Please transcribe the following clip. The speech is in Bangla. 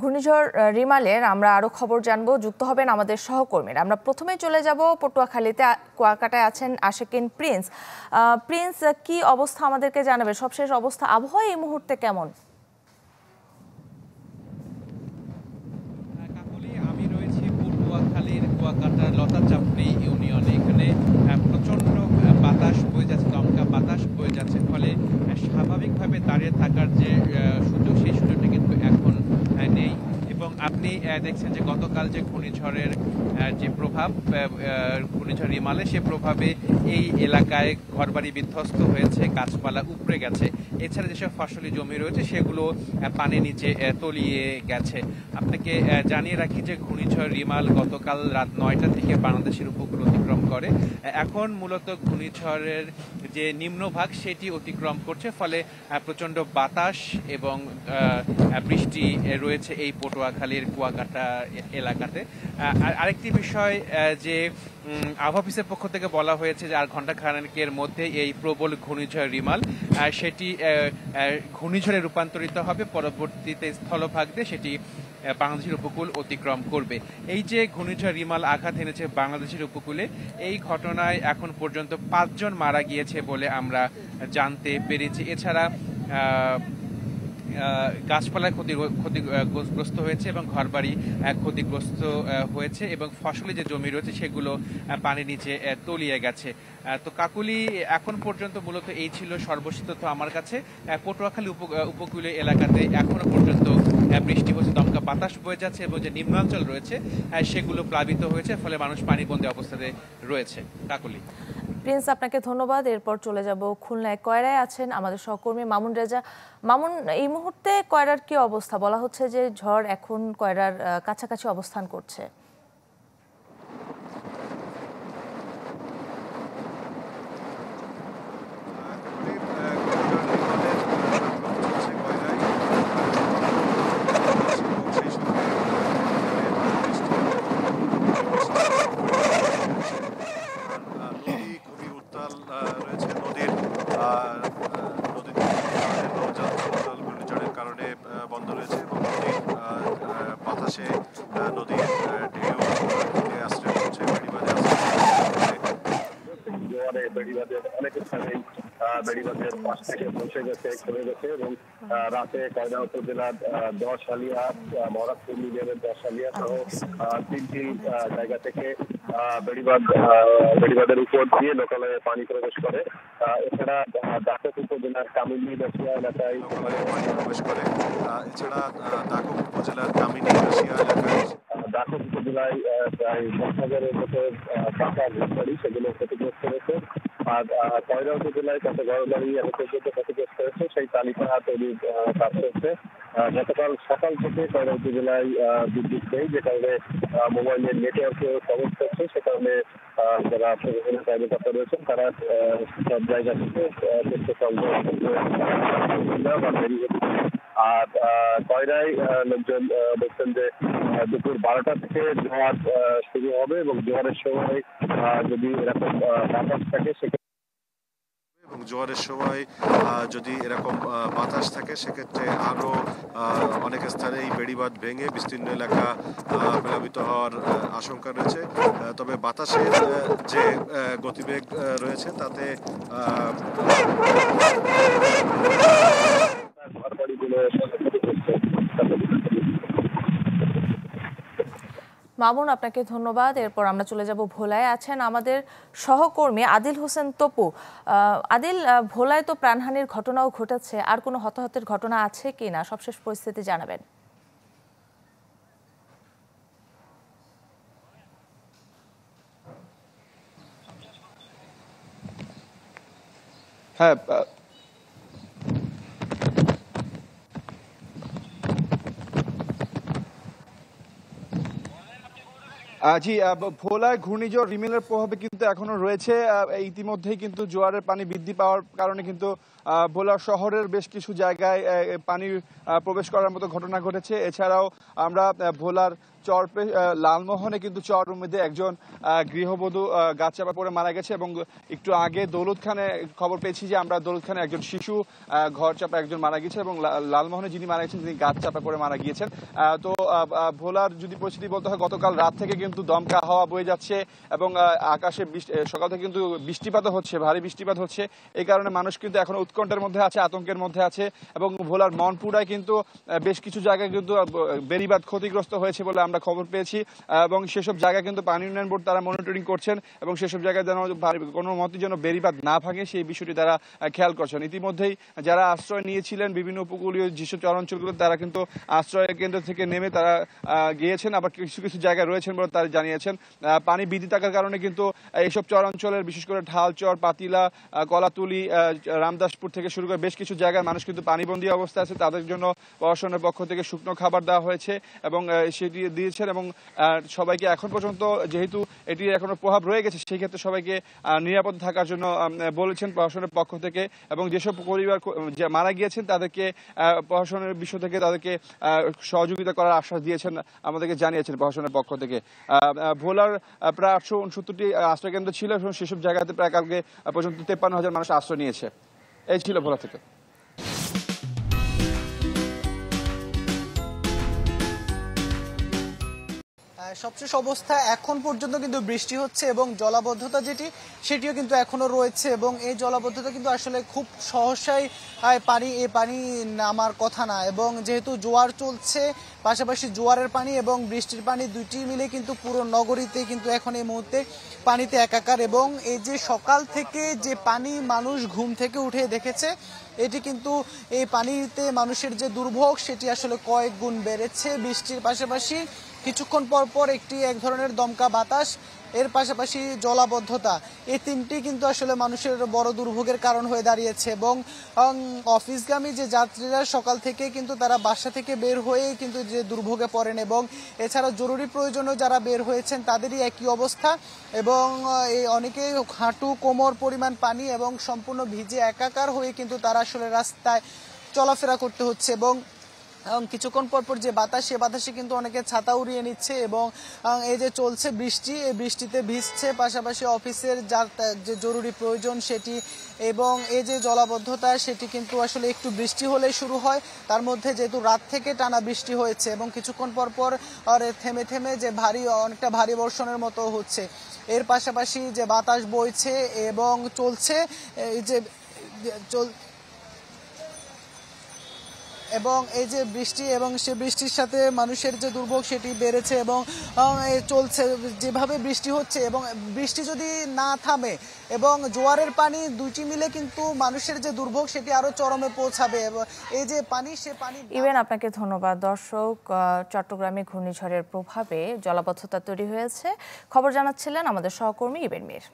ঘূর্ণিঝড় রিমালের আমরা আরো খবর জানবো, যুক্ত হবেন আমাদের সহকর্মীরা। আমরা প্রথমে চলে যাব পটুয়াখালীতে, কুয়াকাটায় আছেন আশিকিন প্রিন্স। প্রিন্স, কি অবস্থা আমাদেরকে জানাবে, সবশেষ অবস্থা, আবহাওয়া এই মুহূর্তে কেমন? আমি রয়েছি পটুয়াখালীর কুয়াকাটার লতাচাপড়ি ইউনিয়নে। এখানে প্রচন্ড বাতাস বয়ে যাচ্ছে, দমকা বাতাস বয়ে যাচ্ছে, ফলে স্বাভাবিকভাবে দাঁড়িয়ে থাকার যে সুযোগ, সেই সুযোগটা কিন্তু এখন নেই। এবং আপনি দেখছেন যে গতকাল যে ঘূর্ণিঝড়ের যে প্রভাব, ঘূর্ণিঝড় রিমালে, সে প্রভাবে এই এলাকায় ঘরবাড়ি বিধ্বস্ত হয়েছে, গাছপালা উপড়ে গেছে। এছাড়া যেসব ফসলি জমি রয়েছে সেগুলো পানির নিচে তলিয়ে গেছে। আপনাকে জানিয়ে রাখি যে ঘূর্ণিঝড় রিমাল গতকাল রাত 9টা থেকে বাংলাদেশের উপকূল অতিক্রম করে। এখন মূলত ঘূর্ণিঝড়ের যে নিম্নভাগ সেটি অতিক্রম করছে, ফলে প্রচণ্ড বাতাস এবং বৃষ্টি রয়েছে এই পটুয়াখালীর কুয়াকাটা এলাকাতে। আরেকটি বিষয়, যে আবহাওয়া অফিসের পক্ষ থেকে বলা হয়েছে যে আর ঘণ্টাখানেকের মধ্যে এই প্রবল ঘূর্ণিঝড় রিমাল সেটি ঘূর্ণিঝড়ে রূপান্তরিত হবে, পরবর্তীতে স্থলভাগ দিয়ে সেটি বাংলাদেশের উপকূল অতিক্রম করবে। এই যে ঘূর্ণিঝড় রিমাল আঘাত এনেছে বাংলাদেশের উপকূলে, এই ঘটনায় এখন পর্যন্ত 5 জন মারা গিয়েছে বলে আমরা জানতে পেরেছি। এছাড়া গাছপালা ক্ষতিগ্রস্ত হয়েছে এবং ঘরবাড়ি ক্ষতিগ্রস্ত হয়েছে, এবং ফসলি যে জমি রয়েছে সেগুলো পানির নিচে তলিয়ে গেছে। তো কাকুলি, এখন পর্যন্ত মূলত এই ছিল সর্বশেষ তথ্য আমার কাছে। পটুয়াখালী উপকূলীয় এলাকাতে এখনো পর্যন্ত বৃষ্টি হচ্ছে, দমকা বাতাস বয়ে যাচ্ছে, এবং যে নিম্নাঞ্চল রয়েছে সেগুলো প্লাবিত হয়েছে, ফলে মানুষ পানিবন্দী অবস্থাতে রয়েছে। কাকুলি। প্রিন্স, আপনাকে ধন্যবাদ। এরপর চলে যাব খুলনায়, কয়রায় আছেন আমাদের সহকর্মী মামুন রেজা। মামুন, এই মুহূর্তে কয়রার কি অবস্থা? বলা হচ্ছে যে ঝড় এখন কয়রার কাছাকাছি অবস্থান করছে। ঘূর্ণিঝড়ের কারণে বন্ধ রয়েছে এবং বাতাসে নদীর ঢেউ আশ্রয় করছে। বেড়িবাঁধের অনেক স্থানেই বেড়িবাঁধের পাশ থেকে বসে গেছে, খুলে গেছে, এবং রাতে কয়রা উপজেলার 10 আলিয়া, মহারাজপুর ইউনিয়নের 10 আলিয়া সহ 3টি জায়গা থেকে বেড়িবাঁধের উপর দিয়ে লোকালয়ে পানি প্রবেশ করে। এছাড়া দাকক উপজেলার কামিনী বাসিয়া এলাকায় প্রবেশ করে। এছাড়া দাকক উপজেলার কামিনী বাসিয়া এলাকায় দাকক উপজেলায় প্রায় 10,000-এর মতো পাকা ঘরবাড়ি, সেগুলো ক্ষতিগ্রস্ত হয়েছে। আর কয়রা উপজেলায় কত ঘরবাড়ি এখন পর্যন্ত ক্ষতিগ্রস্ত হয়েছে সেই তালিকা তৈরির কাজ চলছে। গতকাল সকাল থেকে কয়রা উপজেলায় বিদ্যুৎ নেই, যে কারণে মোবাইলের নেটওয়ার্কেও সমস্যা হচ্ছে। সে কারণে যারা প্রশাসনের কর্মকর্তা রয়েছেন তারা সব জায়গা থেকে আর কয়রায় লোকজন বলছেন যে দুপুর 12টা থেকে ঝড় শুরু হবে, এবং ঝড়ের সময় যদি এরকম বাতাস থাকে এবং জোয়ারের সময় যদি এরকম বাতাস থাকে, সেক্ষেত্রে আরো অনেক স্থানেই বেড়িবাঁধ ভেঙে বিস্তীর্ণ এলাকা প্লাবিত হওয়ার আশঙ্কা রয়েছে। তবে বাতাসের যে গতিবেগ রয়েছে তাতে মামুন, আপনাকে ধন্যবাদ। এরপর আমরা চলে যাব ভোলায় আছেন আমাদের সহকর্মী আদিল হোসেন তপু। আদিল, ভোলায় তো প্রাণহানির ঘটনাও ঘটেছে, আর কোনো হতাহতের ঘটনা আছে কিনা সবশেষ পরিস্থিতি জানাবেন। হ্যাঁ, জি, ভোলায় ঘূর্ণিঝড় রিমেলের প্রভাবে কিন্তু কিন্তু এখনো রয়েছে। ইতিমধ্যেই কিন্তু জোয়ারের পানি বৃদ্ধি পাওয়ার কারণে কিন্তু ভোলা শহরের বেশ কিছু জায়গায় পানি প্রবেশ করার মতো ঘটনা ঘটেছে। এছাড়াও আমরা ভোলার লালমোহনে কিন্তু চরের মধ্যে একজন গৃহবধূ গাছ চাপা পড়ে মারা গেছে, এবং একটু আগে দৌলতখানে খবর পেয়েছি যে আমরা দৌলতখানে একজন শিশু ঘর চাপা একজন মারা গেছে, এবং লালমোহনে যিনি মারা গেছেন তিনি গাছ চাপা পড়ে মারা গিয়েছেন। তো ভোলার যদি পরিস্থিতি বলতে হয়, গতকাল রাত থেকে কিন্তু দমকা হাওয়া বয়ে যাচ্ছে, এবং আকাশে সকাল থেকে কিন্তু বৃষ্টিপাতও হচ্ছে, ভারী বৃষ্টিপাত হচ্ছে। এই কারণে মানুষ কিন্তু এখন উৎকণ্ঠের মধ্যে আছে, আতঙ্কের মধ্যে আছে, এবং ভোলার মনপুরায় কিন্তু বেশ কিছু জায়গায় কিন্তু বেড়িবাঁধ ক্ষতিগ্রস্ত হয়েছে বলে আমরা খবর পেয়েছি, এবং সেসব জায়গায় কিন্তু পানি উন্নয়ন বোর্ড তারা মনিটরিং করছেন, এবং সেসব জায়গায় যেন কোনো মতে যেন বেড়িবাঁধ না ভাঙে সেই বিষয়টি তারা খেয়াল করছেন। ইতিমধ্যেই যারা আশ্রয় নিয়েছিলেন বিভিন্ন উপকূলীয় যেসব চরাঞ্চলগুলো, তারা কিন্তু আশ্রয় কেন্দ্র থেকে নেমে তারা গিয়েছেন, আবার কিছু কিছু জায়গায় রয়েছেন বলে তারা জানিয়েছেন। পানি বৃদ্ধি থাকার কারণে কিন্তু এইসব চরাঞ্চলের বিশেষ করে ঢালচর, পাতিলা, কলাতুলি, রামদাসপুর থেকে শুরু করে বেশ কিছু জায়গার মানুষ কিন্তু পানিবন্দী অবস্থায় আছে। তাদের জন্য প্রশাসনের পক্ষ থেকে শুকনো খাবার দেওয়া হয়েছে এবং সেটি দিয়েছেন, এবং সবাইকে এখন পর্যন্ত যেহেতু এটি এখনো প্রভাব রয়ে গেছে সেই ক্ষেত্রে সবাইকে নিরাপদ থাকার জন্য বলেছেন প্রশাসনের পক্ষ থেকে, এবং যেসব পরিবার মারা গিয়েছেন তাদেরকে প্রশাসনের বিষয় থেকে তাদেরকে সহযোগিতা করার আশ্বাস দিয়েছেন, আমাদেরকে জানিয়েছেন প্রশাসনের পক্ষ থেকে। ভোলার প্রায় 869টি আশ্রয়কেন্দ্র ছিল, এবং সেসব জায়গাতে প্রায় কালকে পর্যন্ত 53,000 মানুষ আশ্রয় নিয়েছে। এই ছিল ভোলা থেকে। সবশেষ অবস্থা এখন পর্যন্ত কিন্তু বৃষ্টি হচ্ছে, এবং জলাবদ্ধতা সেটিও কিন্তু এখনো রয়েছে, এবং এই জলাবদ্ধতা কিন্তু আসলে খুব সহসাই পানি নামার কথা না, এবং যেহেতু জোয়ার চলছে, পাশাপাশি জোয়ারের পানি এবং বৃষ্টির পানি দুইটি মিলে কিন্তু পুরো নগরীতে কিন্তু এখন এই মুহূর্তে পানিতে একাকার। এবং এই যে সকাল থেকে যে পানি মানুষ ঘুম থেকে উঠে দেখেছে, এটি কিন্তু এই পানিতে মানুষের যে দুর্ভোগ সেটি আসলে কয়েক গুণ বেড়েছে। বৃষ্টির পাশাপাশি কিছুক্ষণ পর পর এক ধরনের দমকা বাতাস, এর পাশাপাশি জলাবদ্ধতা, এই তিনটি কিন্তু আসলে মানুষের বড় দুর্ভোগের কারণ হয়ে দাঁড়িয়েছে। এবং অফিসগামী যে যাত্রীরা সকাল থেকে কিন্তু তারা বাসা থেকে বের হয়েই কিন্তু যে দুর্ভোগে পড়েন, এবং এছাড়া জরুরি প্রয়োজনে যারা বের হয়েছেন তাদেরই একই অবস্থা, এবং এই অনেকে হাঁটু কোমর পরিমাণ পানি এবং সম্পূর্ণ ভিজে একাকার হয়ে কিন্তু তারা আসলে রাস্তায় চলাফেরা করতে হচ্ছে। এবং কিছুক্ষণ পর যে বাতাস, সে বাতাসে কিন্তু অনেকে ছাতা উড়িয়ে নিচ্ছে, এবং এই যে চলছে বৃষ্টি, এই বৃষ্টিতে ভিজছে, পাশাপাশি অফিসের যে জরুরি প্রয়োজন সেটি, এবং এই যে জলাবদ্ধতা সেটি কিন্তু আসলে একটু বৃষ্টি হলে শুরু হয়, তার মধ্যে যেহেতু রাত থেকে টানা বৃষ্টি হয়েছে, এবং কিছুক্ষণ পর থেমে থেমে যে অনেকটা ভারী বর্ষণের মতো হচ্ছে। এর পাশাপাশি যে বাতাস বইছে এবং চলছে, এই যে এবং এই যে বৃষ্টি, এবং সে বৃষ্টির সাথে মানুষের যে দুর্ভোগ সেটি বেড়েছে, এবং চলছে যেভাবে বৃষ্টি হচ্ছে, এবং বৃষ্টি যদি না থামে এবং জোয়ারের পানি দুইটি মিলে কিন্তু মানুষের যে দুর্ভোগ সেটি আরো চরমে পৌঁছাবে। এই যে পানি, সে পানি। ইভেন আপনাকে ধন্যবাদ। দর্শক, চট্টগ্রামে ঘূর্ণিঝড়ের প্রভাবে জলাবদ্ধতা তৈরি হয়েছে, খবর জানাচ্ছিলেন আমাদের সহকর্মী ইবেন মীর।